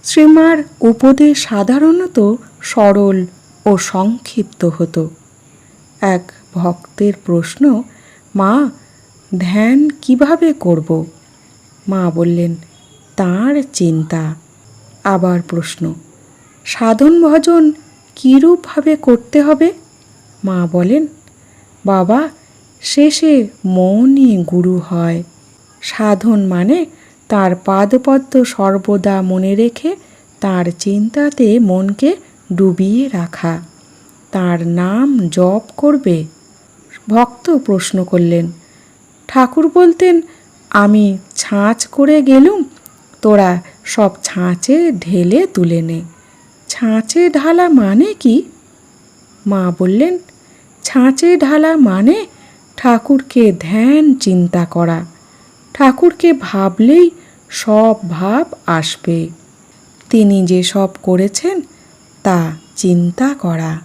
শ্রীমার উপদেশ সাধারণত সরল ও সংক্ষিপ্ত হতো। এক ভক্তের প্রশ্ন, মা, ধ্যান কিভাবে করব? মা বললেন, তাঁর চিন্তা। আবার প্রশ্ন, সাধন ভজন কীরূপভাবে করতে হবে? মা বলেন, বাবা, শেষে মনই গুরু হয়। সাধন মানে তার পাদপদ্ম সর্বদা মনে রেখে তার চিন্তাতে মনকে ডুবিয়ে রাখা। তার নাম জপ করবে। ভক্ত প্রশ্ন করলেন, ঠাকুর বলতেন আমি ছাঁচ করে গেলুম, তোরা সব ছাঁচে ঢেলে তুলে নে। ছাঁচে ঢালা মানে কি? মা বললেন, ছাঁচে ঢালা মানে ঠাকুরকে ধ্যান চিন্তা করা। ঠাকুরকে ভাবলেই সব ভাব আসবে। তিনি যে সব করেছেন তা চিন্তা করা।